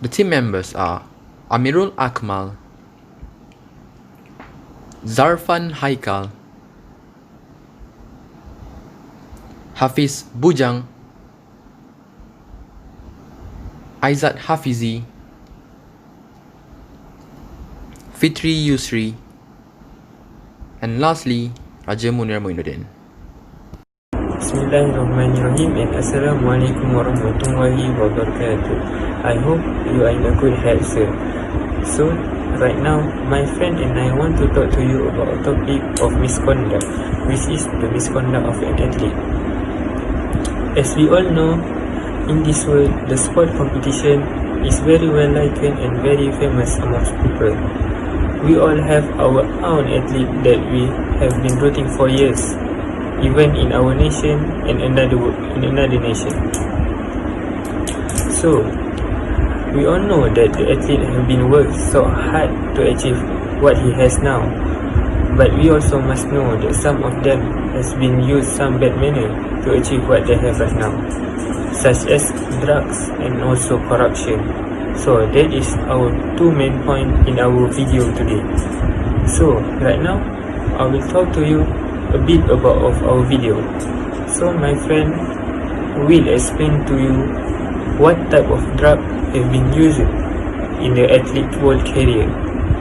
The team members are Amirul Akmal, Zarfan Haikal, Hafiz Bujang, Aizat Hafizi, Fitri Yusri, and lastly, Raja Munir Moinuddin. Bismillahirrahmanirrahim and Assalamualaikum warahmatullahi wabarakatuh. I hope you are in a good health, sir. So, right now, my friend and I want to talk to you about a topic of misconduct, which is the misconduct of an athlete. As we all know, in this world, the sport competition is very well likened and very famous amongst people. We all have our own athlete that we have been rooting for years, even in our nation and another nation. So, we all know that the athlete has been worked so hard to achieve what he has now. But we also must know that some of them has been used some bad manner to achieve what they have right now, such as drugs and also corruption. So that is our two main points in our video today. So right now, I will talk to you a bit about of our video. So my friend will explain to you what type of drug have been used in the athlete world career.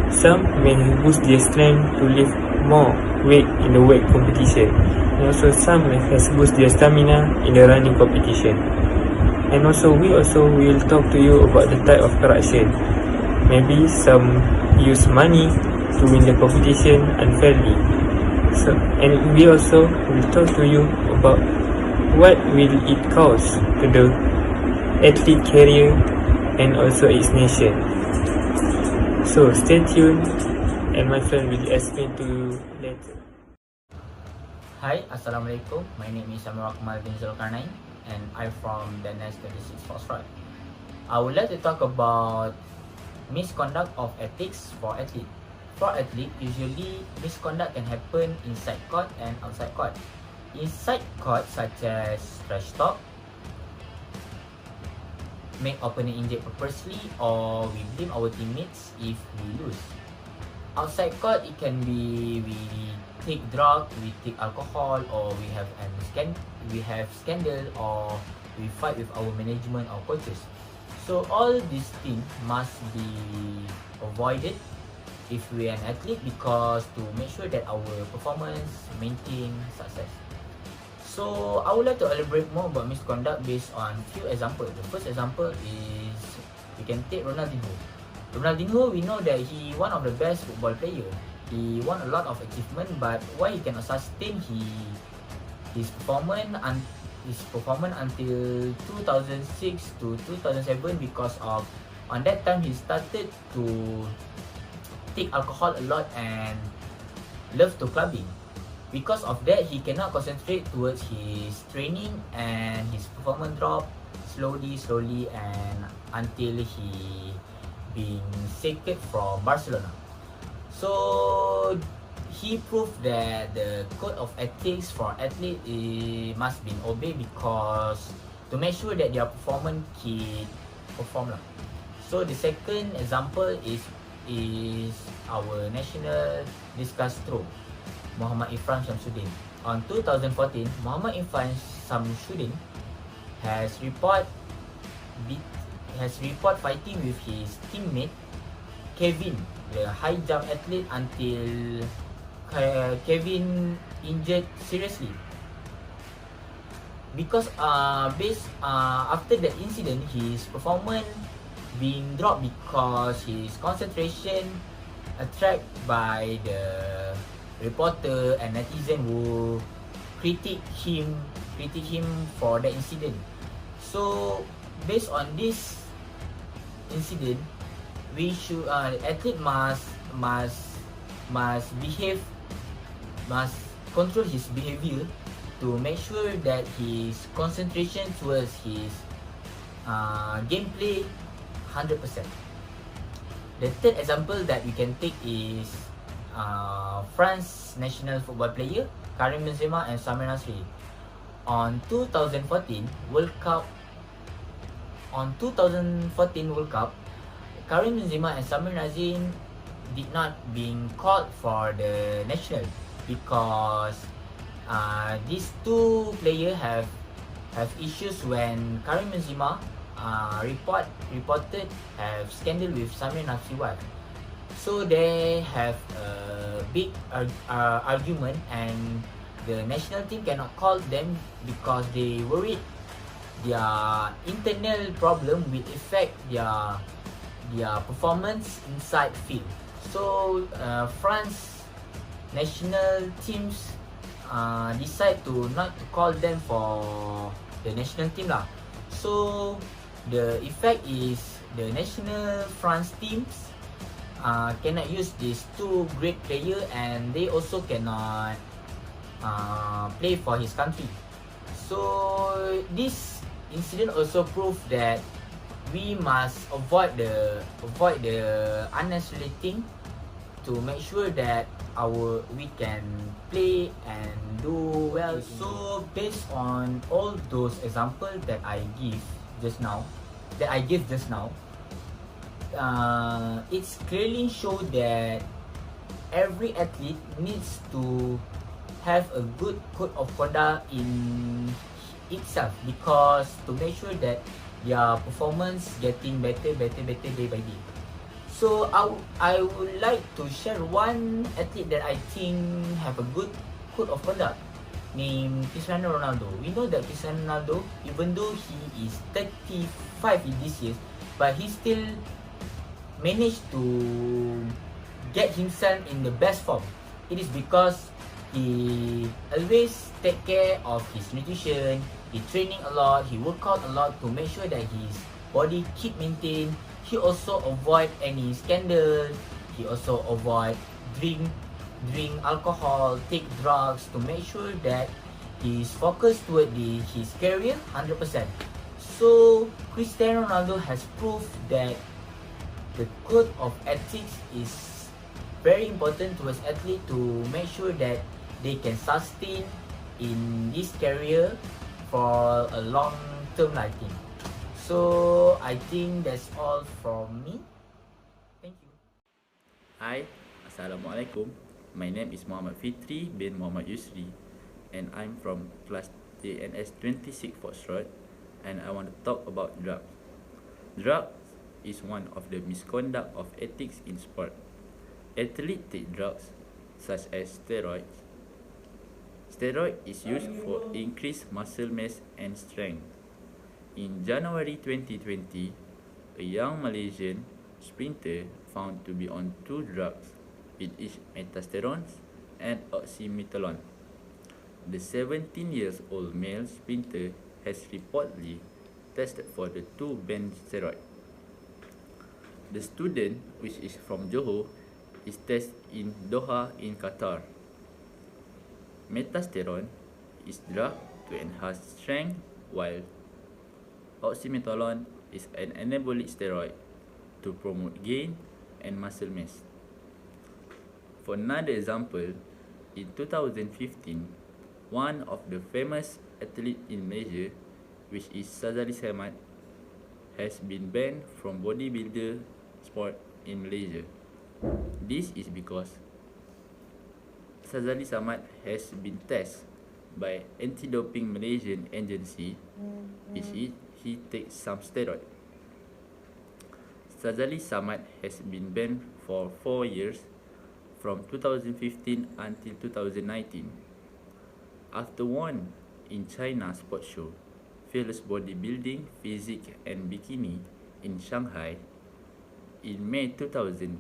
Some may boost their strength to lift more weight in the weight competition, and also some has boost their stamina in the running competition. And also we also will talk to you about the type of corruption. Maybe some use money to win the competition unfairly. So, and we also will talk to you about what will it cause to the athlete career and also its nation. So stay tuned and my friend will explain to you later. Hi, Assalamualaikum. My name is Amirul Akmal bin Zulkarnain and I'm from DNS26FOXTROT. I would like to talk about misconduct of ethics for athletes. For athletes, usually misconduct can happen inside court and outside court. Inside court, such as trash talk, make opponent injured purposely, or we blame our teammates if we lose. Outside court, it can be we take drug, we take alcohol, or we have scandal, or we fight with our management or coaches. So all these things must be avoided if we are an athlete, because to make sure that our performance maintain success. So I would like to elaborate more about misconduct based on few examples. The first example is we can take Ronaldinho. Ronaldinho, we know that he one of the best football player. He won a lot of achievement, but why he cannot sustain his performance until 2006 to 2007, because of on that time he started to take alcohol a lot and love to clubbing. Because of that, he cannot concentrate towards his training and his performance drop slowly and until he being sacked from Barcelona. So he proved that the code of ethics for athletes must be obeyed, because to make sure that their performance can perform. So the second example is our national discus throw, Muhammad Irfan Shamsuddin. On 2014, Muhammad Irfan Shamsuddin has report fighting with his teammate Kevin, the high jump athlete, until Kevin injured seriously. Because after the incident, his performance being dropped because his concentration attracted by the reporter and netizen who critique him for the incident. So based on this incident, we should athlete must control his behavior to make sure that his concentration towards his gameplay 100%. The third example that we can take is France national football player Karim Benzema and Samir Nasri. On 2014 World Cup, Karim Benzema and Samir Nazin did not being called for the national because these two players have issues when Karim Benzema reported have scandal with Samir Nazin wife. So they have a big argument, and the national team cannot call them because they worried their internal problem will affect their performance inside field. So France national teams decide to not to call them for the national team lah. So the effect is the national France teams cannot use these two great players, and they also cannot play for his country. So this incident also proved that we must avoid the unnecessary thing to make sure that we can play and do well. So based on all those examples that I give just now, it's clearly show that every athlete needs to have a good code of conduct in itself, because to make sure that their performance getting better day by day. So I would like to share one athlete that I think have a good code of conduct, named Cristiano Ronaldo. We know that Cristiano Ronaldo, even though he is 35 in this year, but he still managed to get himself in the best form. It is because he always take care of his nutrition, he training a lot, he work out a lot to make sure that his body keep maintained. He also avoid any scandal, he also avoid drink alcohol, take drugs, to make sure that he's focused toward his career 100%. So Cristiano Ronaldo has proved that the code of ethics is very important towards athlete to make sure that they can sustain in this career for a long term, I think. So I think that's all from me. Thank you. Hi, Assalamualaikum. My name is Muhammad Fitri bin Muhammad Yusri, and I'm from class DNS26FOXTROT, and I want to talk about drugs. Drugs is one of the misconduct of ethics in sport. Athletes take drugs such as steroids. Steroid is used for increased muscle mass and strength. In January 2020, a young Malaysian sprinter found to be on two drugs, with each metasterone and oxymetholone. The 17-year-old male sprinter has reportedly tested for the two banned steroids. The student, which is from Johor, is tested in Doha in Qatar. Metasterone is drug to enhance strength, while oxymetholone is an anabolic steroid to promote gain and muscle mass. For another example, in 2015, one of the famous athletes in Malaysia, which is Sazali Samad, has been banned from bodybuilder sport in Malaysia. This is because Sazali Samad has been tested by Anti-Doping Malaysian Agency, which is he takes some steroid. Sazali Samad has been banned for 4 years from 2015 until 2019. After won in China sports show, Fearless Bodybuilding, Physique and Bikini in Shanghai in May 2018,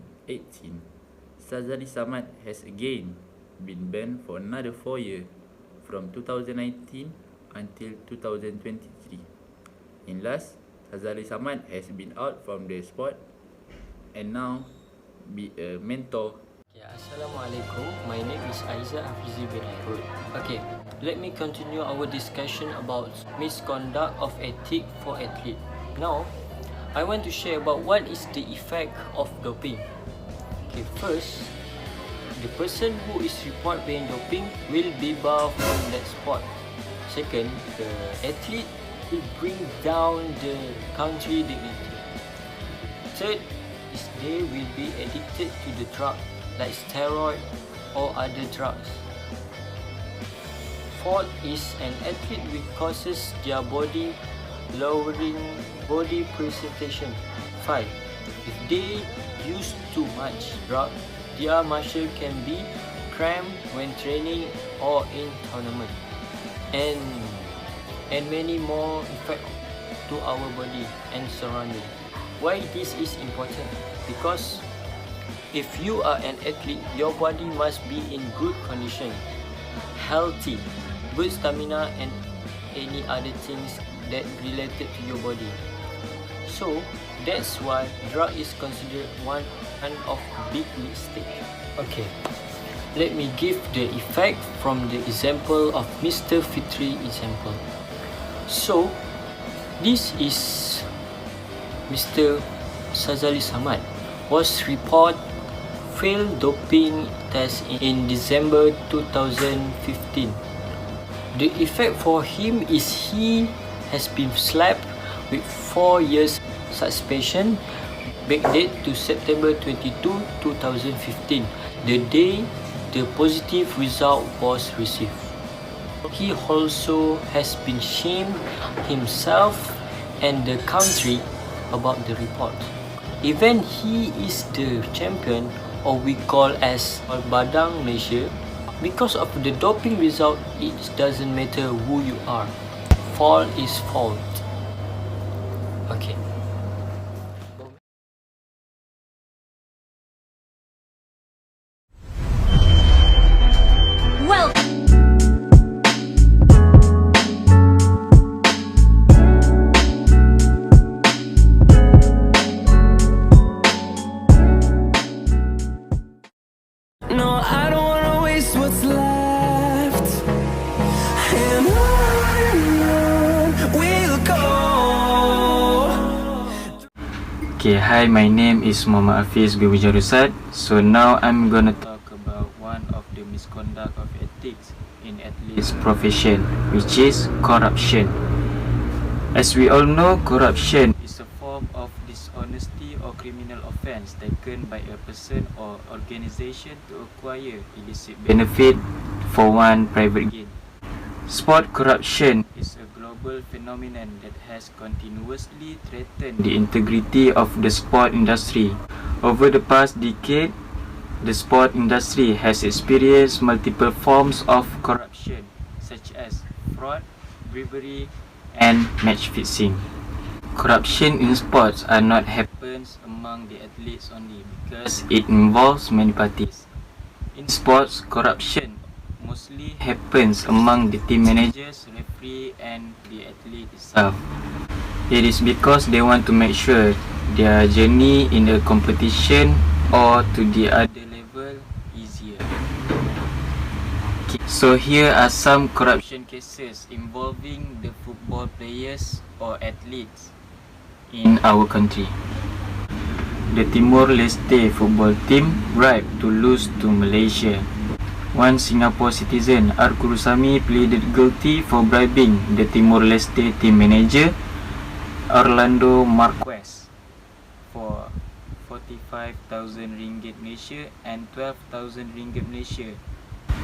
Sazali Samad has again been banned for another 4 years from 2019 until 2023. In last, Sazali Samad has been out from the sport and now be a mentor. Assalamualaikum. My name is Aizat Hafizi bin Harun. Okay, let me continue our discussion about misconduct of ethics for athlete. Now, I want to share about what is the effect of doping. Okay, first, the person who is reported being doping will be barred from that sport. Second, the athlete will bring down the country dignity. Third, they will be addicted to the drug like steroid or other drugs. Fourth is an athlete which causes their body lowering body presentation. 5. If they use too much drug, their muscle can be cramped when training or in tournament. And many more effects to our body and surrounding. Why this is important? Because if you are an athlete, your body must be in good condition, healthy, good stamina and any other things that related to your body. So that's why drug is considered one of big mistake. Okay, let me give the effect from the example of Mr. Fitri example. So this is Mr. Sazali Samad was report failed doping test in December 2015. The effect for him is he has been slapped with 4 years suspension backdate to September 22, 2015, the day the positive result was received. He also has been shamed himself and the country about the report. Even he is the champion, or we call as Badang Malaysia, because of the doping result, it doesn't matter who you are. Fault is fault. Okay. Well, no, I don't wanna waste what's left, and on we'll go. Okay, hi, my name is Muhammad Hafiz bin Mujarusad. So now I'm gonna talk about one of the misconduct of ethics in athletes profession, which is corruption. As we all know, corruption is a form of dishonesty or criminal offense taken by a person or organization to acquire illicit benefit for one private gain. Sport corruption is a global phenomenon that has continuously threatened the integrity of the sport industry. Over the past decade, the sport industry has experienced multiple forms of corruption, such as fraud, bribery, and match fixing. Corruption in sports are not happens among the athletes only because it involves many parties. In sports, corruption mostly happens among the team managers, referee, and the athlete itself. It is because they want to make sure their journey in the competition or to the other level easier. So here are some corruption cases involving the football players or athletes in our country. The Timor-Leste football team bribed to lose to Malaysia. One Singapore citizen, R. Kurusami, pleaded guilty for bribing the Timor-Leste team manager, Orlando Marquez, for 45,000 ringgit Malaysia and 12,000 ringgit Malaysia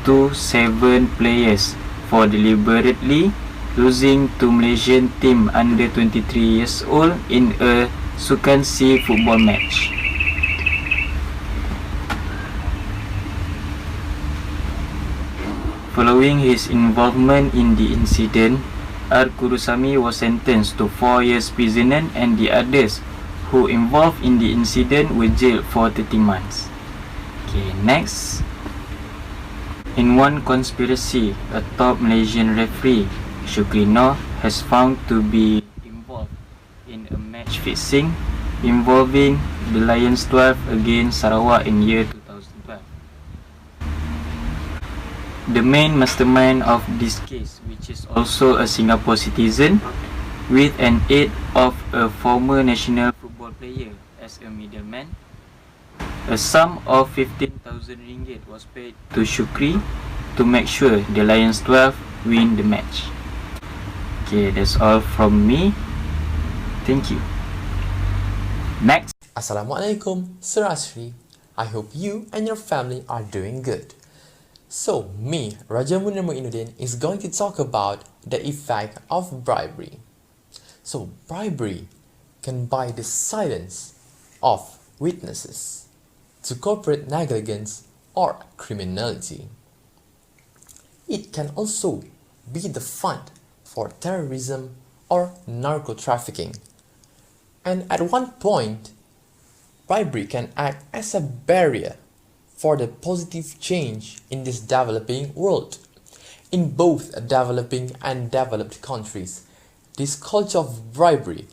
to 7 players for deliberately losing to Malaysian team under 23 years old in a Sukan-C football match. Following his involvement in the incident, R. Kurusami was sentenced to 4 years prison and the others who involved in the incident were jailed for 30 months. Okay, next. In one conspiracy, a top Malaysian referee, Shukri Noh, has found to be involved in a match fixing involving the Lions 12 against Sarawak in year 2012. The main mastermind of this case, which is also a Singapore citizen, with an aid of a former national football player as a middleman, a sum of 15,000 ringgit was paid to Shukri to make sure the Lions 12 win the match. Okay, that's all from me. Thank you. Next. Assalamualaikum, Surasri. I hope you and your family are doing good. So, me, Raja Munir Muinuddin, is going to talk about the effect of bribery. So, bribery can buy the silence of witnesses to corporate negligence or criminality. It can also be the fund for terrorism or narco-trafficking. And at one point, bribery can act as a barrier for the positive change in this developing world. In both developing and developed countries, this culture of bribery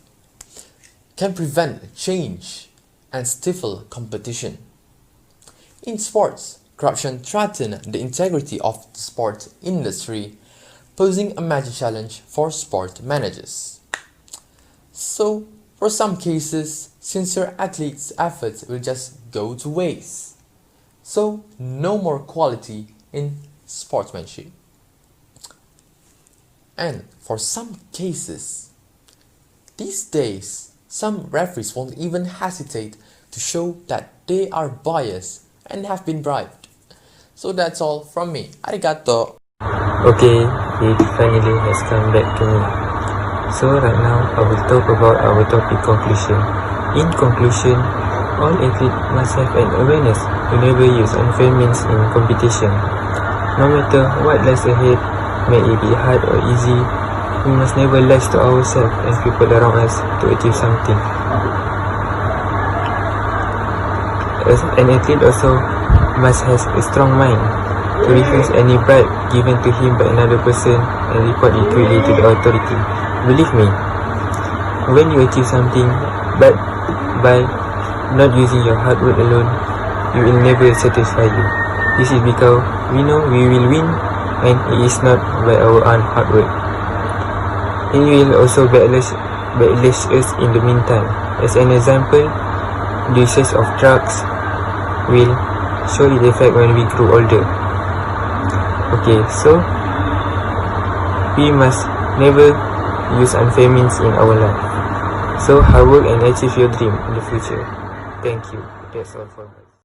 can prevent change and stifle competition. In sports, corruption threatens the integrity of the sports industry, posing a major challenge for sport managers. So, for some cases, sincere athletes' efforts will just go to waste. So, no more quality in sportsmanship. And for some cases, these days, some referees won't even hesitate to show that they are biased and have been bribed. So that's all from me. Arigato. Okay, it finally has come back to me. So right now, I will talk about our topic conclusion. In conclusion, all athletes must have an awareness to never use unfair means in competition. No matter what lies ahead, may it be hard or easy, we must never lie to ourselves and people around us to achieve something. As an athlete also must have a strong mind to refuse any bribe given to him by another person and report it quickly to the authority. Believe me, when you achieve something, but by not using your hard work alone, it will never satisfy you. This is because we know we will win and it is not by our own hard work. It will also backlash us in the meantime. As an example, the usage of drugs will show its effect when we grow older. Okay, so we must never use unfair means in our life. So hard work and achieve your dream in the future. Thank you. That's all for me.